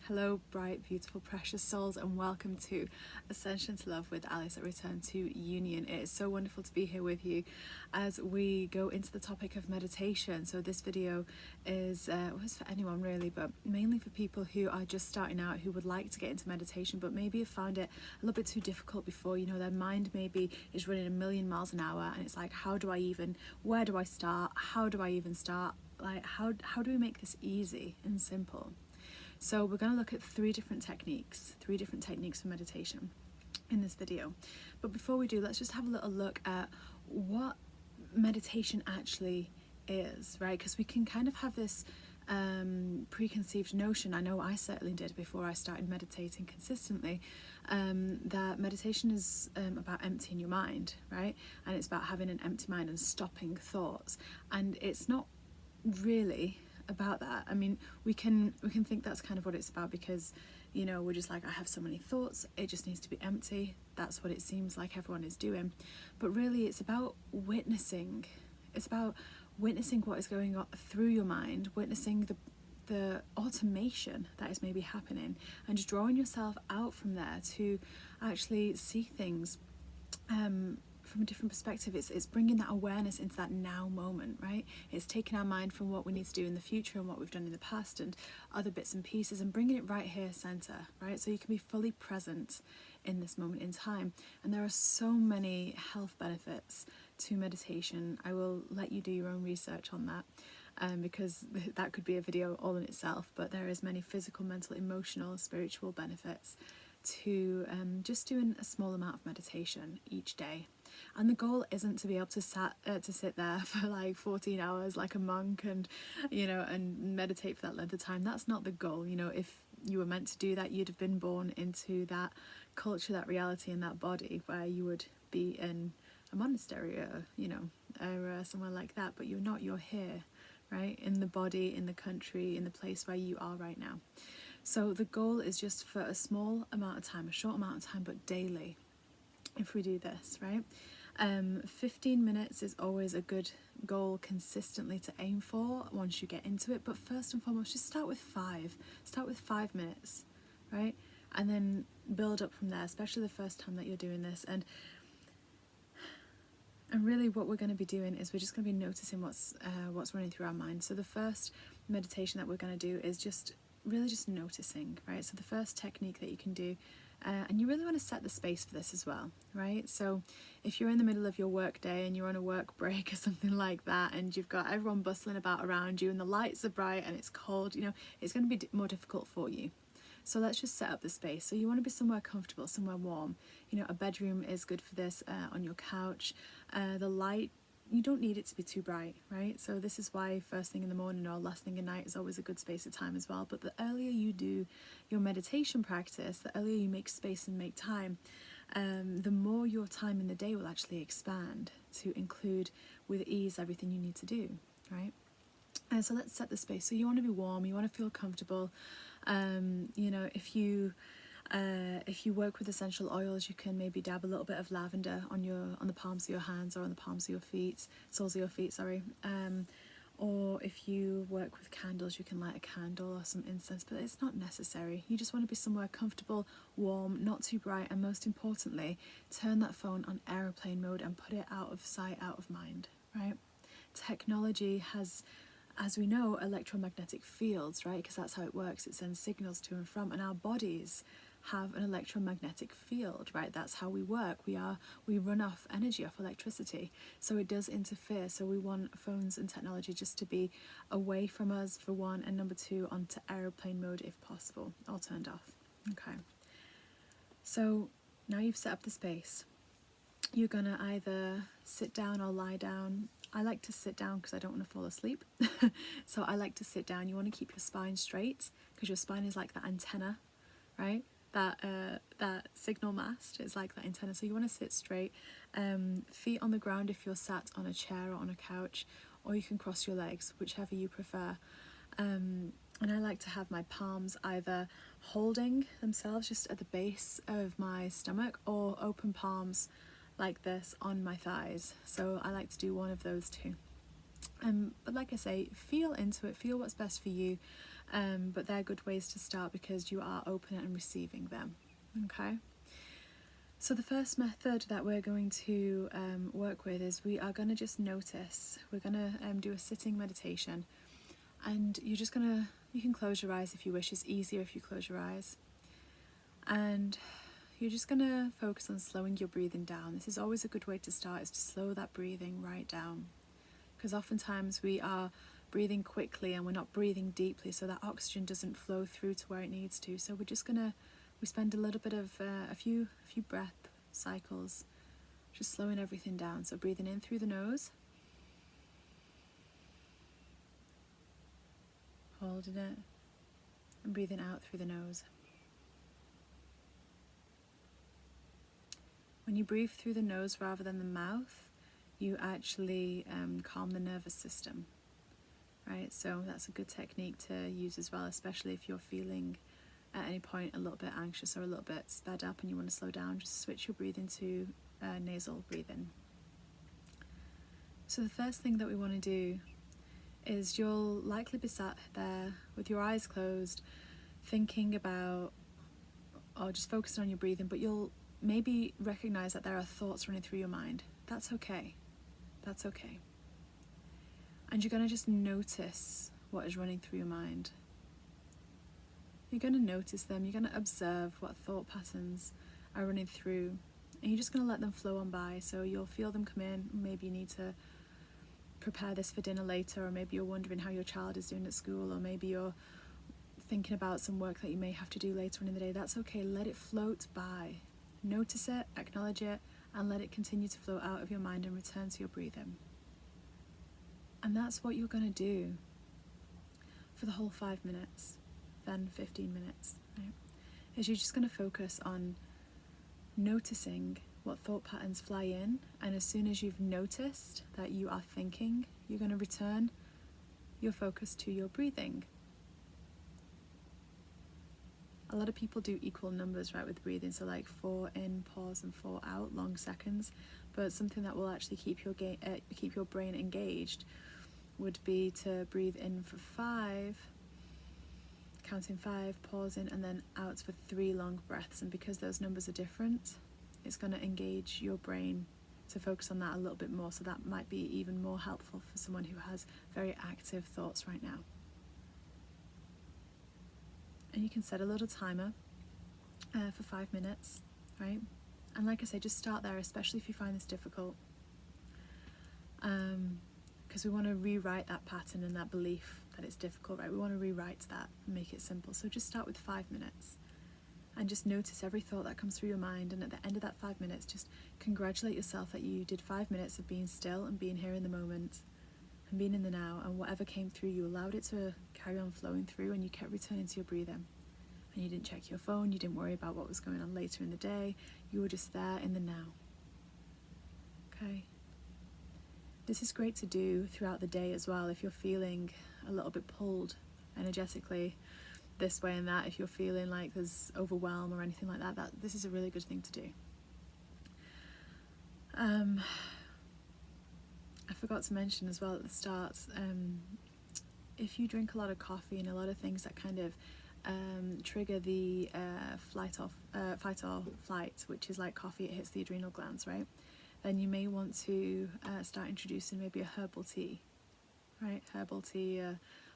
Hello, bright, beautiful, precious souls, and welcome to Ascension to Love with Alice at Return to Union. It is so wonderful to be here with you as we go into the topic of meditation. So this video is for anyone really, but mainly for people who are just starting out, who would like to get into meditation, but maybe have found it a little bit too difficult before. You know, their mind maybe is running a million miles an hour, and it's like, where do I start? How do I even start? Like, how do we make this easy and simple? So we're going to look at three different techniques for meditation in this video. But before we do, let's just have a little look at what meditation actually is, right? Because we can kind of have this preconceived notion, I know I certainly did before I started meditating consistently, that meditation is about emptying your mind, right? And it's about having an empty mind and stopping thoughts. And it's not really about that. I mean, we can think that's kind of what it's about, because, you know, we're just like, I have so many thoughts, it just needs to be empty. That's what it seems like everyone is doing. But really, it's about witnessing. It's about witnessing what is going on through your mind, witnessing the automation that is maybe happening, and just drawing yourself out from there to actually see things from a different perspective. It's bringing that awareness into that now moment, right? It's taking our mind from what we need to do in the future and what we've done in the past and other bits and pieces, and bringing it right here center, right? So you can be fully present in this moment in time. And there are so many health benefits to meditation. I will let you do your own research on that, because that could be a video all in itself. But there is many physical, mental, emotional, spiritual benefits to just doing a small amount of meditation each day. And the goal isn't to be able to sit there for like 14 hours like a monk and, you know, and meditate for that length of time. That's not the goal. You know, if you were meant to do that, you'd have been born into that culture, that reality, and that body where you would be in a monastery or, you know, or somewhere like that. But you're not. You're here, right? In the body, in the country, in the place where you are right now. So the goal is just for a small amount of time, a short amount of time, but daily, if we do this, right? 15 minutes is always a good goal consistently to aim for once you get into it. But first and foremost, just start with 5 minutes, right? And then build up from there, especially the first time that you're doing this. And really what we're going to be doing is we're just going to be noticing what's running through our mind. So the first meditation that we're going to do is just noticing, right? So the first technique that you can do, and you really want to set the space for this as well, right? So if you're in the middle of your work day and you're on a work break or something like that, and you've got everyone bustling about around you and the lights are bright and it's cold, you know, it's going to be more difficult for you. So let's just set up the space. So you want to be somewhere comfortable, somewhere warm. You know, a bedroom is good for this, on your couch. The light, you don't need it to be too bright, right? So this is why first thing in the morning or last thing at night is always a good space of time as well. But the earlier you do your meditation practice, the earlier you make space and make time, the more your time in the day will actually expand to include with ease everything you need to do, right? And so let's set the space. So you want to be warm, you want to feel comfortable. You know, if you work with essential oils, you can maybe dab a little bit of lavender on the palms of your hands or on the palms of your feet, soles of your feet, sorry. Or if you work with candles, you can light a candle or some incense, but it's not necessary. You just want to be somewhere comfortable, warm, not too bright, and most importantly, turn that phone on airplane mode and put it out of sight, out of mind, right? Technology has, as we know, electromagnetic fields, right? Because that's how it works. It sends signals to and from, and our bodies have an electromagnetic field, right? That's how we work. We run off energy, off electricity, so it does interfere. So we want phones and technology just to be away from us, for one, and number two, onto aeroplane mode if possible, or turned off. Okay, so now you've set up the space. You're gonna either sit down or lie down. I like to sit down because I don't want to fall asleep. So I like to sit down. You want to keep your spine straight, because your spine is like that antenna, right? That signal mast is like that antenna. So you want to sit straight, feet on the ground if you're sat on a chair or on a couch, or you can cross your legs, whichever you prefer. And I like to have my palms either holding themselves just at the base of my stomach, or open palms like this on my thighs. So I like to do one of those two. But like I say, feel into it, feel what's best for you. but they're good ways to start because you are open and receiving them. Okay. So the first method that we're going to work with is we are going to just notice. We're going to do a sitting meditation, and you're just going to, you can close your eyes if you wish. It's easier if you close your eyes. And you're just going to focus on slowing your breathing down. This is always a good way to start, is to slow that breathing right down. Because oftentimes we are breathing quickly and we're not breathing deeply, so that oxygen doesn't flow through to where it needs to. So we're just going to, we spend a little bit of a few breath cycles just slowing everything down. So breathing in through the nose, holding it, and breathing out through the nose. When you breathe through the nose rather than the mouth, you actually calm the nervous system, right? So that's a good technique to use as well, especially if you're feeling at any point a little bit anxious or a little bit sped up and you want to slow down. Just switch your breathing to nasal breathing. So the first thing that we want to do is, you'll likely be sat there with your eyes closed, thinking about, or just focusing on your breathing, but you'll maybe recognize that there are thoughts running through your mind. That's okay. That's okay. And you're going to just notice what is running through your mind. You're going to notice them. You're going to observe what thought patterns are running through, and you're just going to let them flow on by. So you'll feel them come in. Maybe you need to prepare this for dinner later, or maybe you're wondering how your child is doing at school, or maybe you're thinking about some work that you may have to do later on in the day. That's okay. Let it float by. Notice it, acknowledge it, and let it continue to flow out of your mind and return to your breathing. And that's what you're going to do for the whole 5 minutes, then 15 minutes, right? Is you're just going to focus on noticing what thought patterns fly in, and as soon as you've noticed that you are thinking, you're going to return your focus to your breathing. A lot of people do equal numbers, right, with breathing, so like 4 in, pause, and 4 out, long seconds. But something that will actually keep your brain engaged would be to breathe in for 5, counting 5, pausing, and then out for 3 long breaths. And because those numbers are different, it's going to engage your brain to focus on that a little bit more. So that might be even more helpful for someone who has very active thoughts right now. And you can set a little timer for 5 minutes, right? And like I say, just start there, especially if you find this difficult. Because we want to rewrite that pattern and that belief that it's difficult, right? We want to rewrite that and make it simple. So just start with 5 minutes and just notice every thought that comes through your mind. And at the end of that 5 minutes, just congratulate yourself that you did 5 minutes of being still and being here in the moment and being in the now, and whatever came through, you allowed it to carry on flowing through, and you kept returning to your breathing. And you didn't check your phone, you didn't worry about what was going on later in the day, you were just there in the now. Okay? This is great to do throughout the day as well, if you're feeling a little bit pulled energetically this way and that, if you're feeling like there's overwhelm or anything like that, this is a really good thing to do. I forgot to mention as well at the start, if you drink a lot of coffee and a lot of things that kind of trigger the fight or flight, which is like coffee, it hits the adrenal glands, right? Then you may want to start introducing maybe a herbal tea, right? Herbal tea,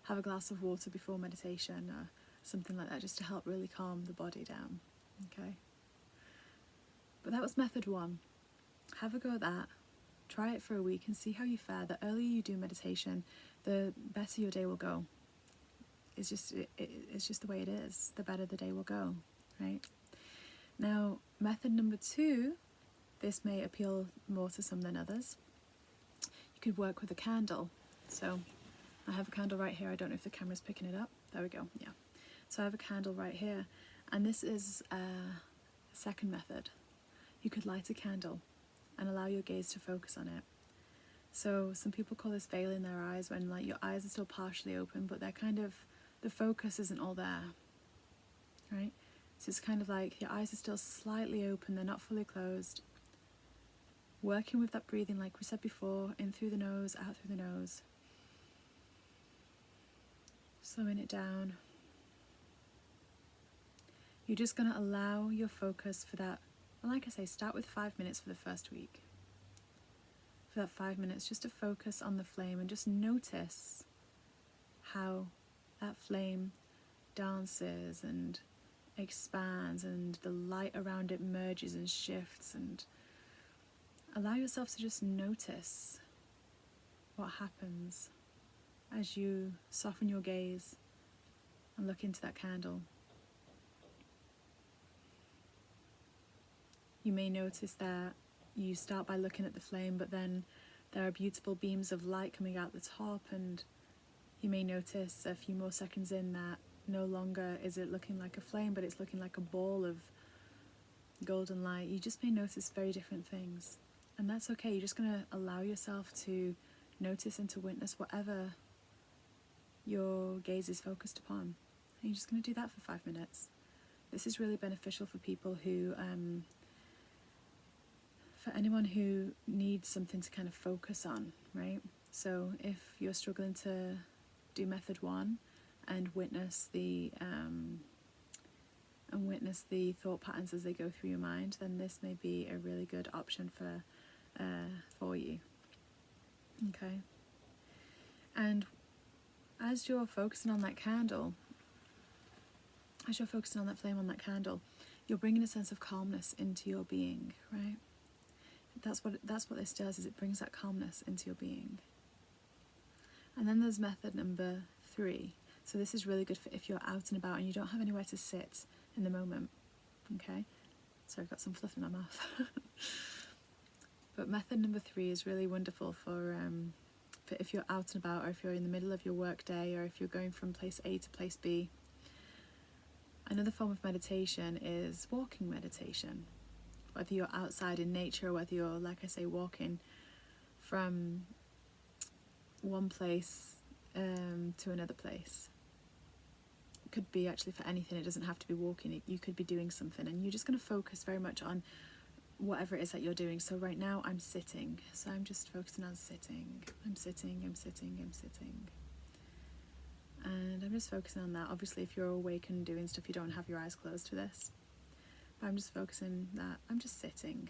have a glass of water before meditation, or something like that, just to help really calm the body down, okay? But that was method 1. Have a go at that. Try it for a week and see how you fare. The earlier you do meditation, the better your day will go. It's just the way it is. The better the day will go, right? Now, method number 2, this may appeal more to some than others. You could work with a candle. So I have a candle right here. I don't know if the camera's picking it up. There we go, yeah. So I have a candle right here, and this is a second method. You could light a candle and allow your gaze to focus on it. So some people call this veiling their eyes, when like your eyes are still partially open, but they're kind of, the focus isn't all there, right? So it's kind of like your eyes are still slightly open, they're not fully closed. Working with that breathing, like we said before, in through the nose, out through the nose. slowing it down. You're just going to allow your focus for that. And like I say, start with 5 minutes for the first week. For that 5 minutes, just to focus on the flame and just notice how that flame dances and expands and the light around it merges and shifts, and allow yourself to just notice what happens as you soften your gaze and look into that candle. You may notice that you start by looking at the flame, but then there are beautiful beams of light coming out the top, and you may notice a few more seconds in that no longer is it looking like a flame, but it's looking like a ball of golden light. You just may notice very different things, and that's okay. You're just going to allow yourself to notice and to witness whatever your gaze is focused upon. And you're just going to do that for 5 minutes. This is really beneficial for people who for anyone who needs something to kind of focus on, right? So if you're struggling to do method 1 and witness the thought patterns as they go through your mind, then this may be a really good option for you. Okay. And as you're focusing on that candle, as you're focusing on that flame on that candle, you're bringing a sense of calmness into your being, right? That's what this does, is it brings that calmness into your being. And then there's method number 3. So this is really good for if you're out and about and you don't have anywhere to sit in the moment. Okay? So I've got some fluff in my mouth. But method number 3 is really wonderful for if you're out and about, or if you're in the middle of your work day, or if you're going from place A to place B. Another form of meditation is walking meditation. Whether you're outside in nature, or whether you're, like I say, walking from one place to another place. It could be actually for anything. It doesn't have to be walking. You could be doing something, and you're just going to focus very much on whatever it is that you're doing. So right now I'm sitting, so I'm just focusing on sitting. I'm sitting, I'm sitting, I'm sitting. And I'm just focusing on that. Obviously, if you're awake and doing stuff, you don't have your eyes closed for this. But I'm just focusing that I'm just sitting.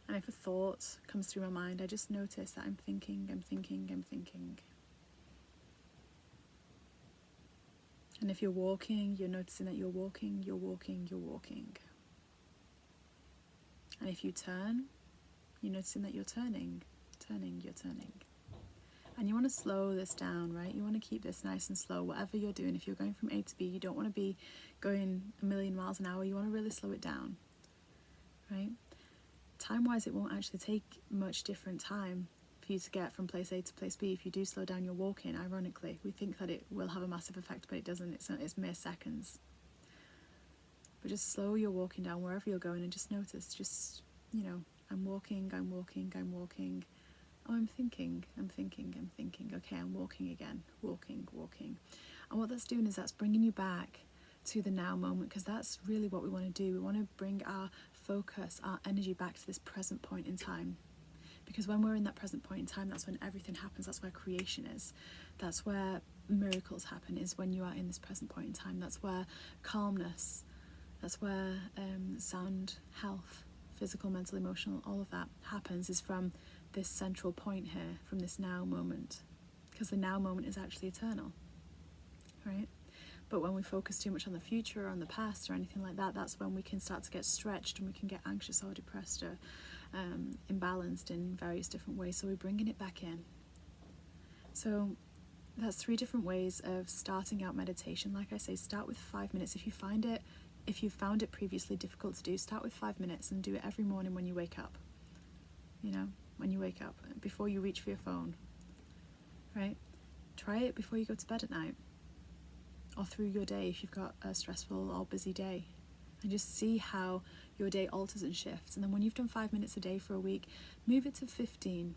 And if a thought comes through my mind, I just notice that I'm thinking, I'm thinking, I'm thinking. And if you're walking, you're noticing that you're walking, you're walking, you're walking. And if you turn, you're noticing that you're turning, turning, you're turning. And you want to slow this down, right? You want to keep this nice and slow, whatever you're doing. If you're going from A to B, you don't want to be going a million miles an hour. You want to really slow it down, right? Time-wise, it won't actually take much different time for you to get from place A to place B. If you do slow down your walking, ironically, we think that it will have a massive effect, but it doesn't. It's mere seconds. But just slow your walking down wherever you're going, and just notice, just, you know, I'm walking, I'm walking, I'm walking. Oh, I'm thinking, I'm thinking, I'm thinking. Okay, I'm walking again, walking, walking. And what that's doing is that's bringing you back to the now moment, because that's really what we want to do. We want to bring our focus, our energy back to this present point in time. Because when we're in that present point in time, that's when everything happens. That's where creation is. That's where miracles happen, is when you are in this present point in time. That's where calmness, that's where sound, health, physical, mental, emotional, all of that happens, is from this central point here, from this now moment. Because the now moment is actually eternal, right? But when we focus too much on the future or on the past or anything like that, that's when we can start to get stretched and we can get anxious or depressed or imbalanced in various different ways. So we're bringing it back in. So that's 3 different ways of starting out meditation. Like I say, start with 5 minutes. If you found it previously difficult to do, start with 5 minutes and do it every morning when you wake up. You know, when you wake up, before you reach for your phone, right? Try it before you go to bed at night, or through your day if you've got a stressful or busy day, and just see how your day alters and shifts. And then when you've done 5 minutes a day for a week, move it to 15.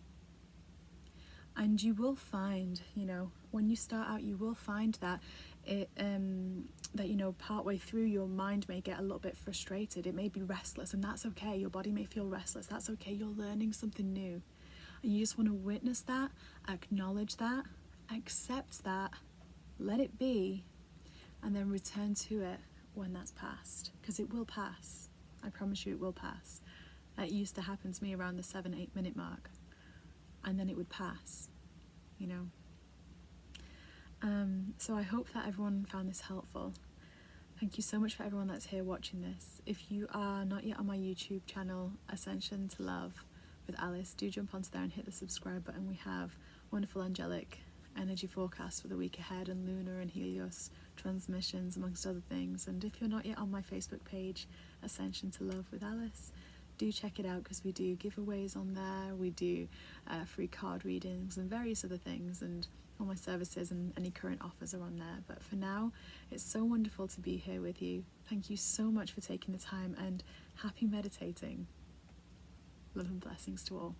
And you will find, you know, when you start out, you will find that that, you know, partway through your mind may get a little bit frustrated. It may be restless, and that's okay. Your body may feel restless. That's okay. You're learning something new. And you just want to witness that, acknowledge that, accept that, let it be, and then return to it when that's passed, because it will pass. I promise you it will pass. That used to happen to me around the 7-8 minute mark, and then it would pass, you know. So I hope that everyone found this helpful. Thank you so much for everyone that's here watching this. If you are not yet on my YouTube channel, Ascension to Love with Alice, do jump onto there and hit the subscribe button. We have wonderful angelic energy forecasts for the week ahead, and lunar and Helios transmissions, amongst other things. And if you're not yet on my Facebook page, Ascension to Love with Alice, do check it out, because we do giveaways on there, we do free card readings and various other things, and all my services and any current offers are on there. But for now, it's so wonderful to be here with you. Thank you so much for taking the time, and happy meditating. Love and blessings to all.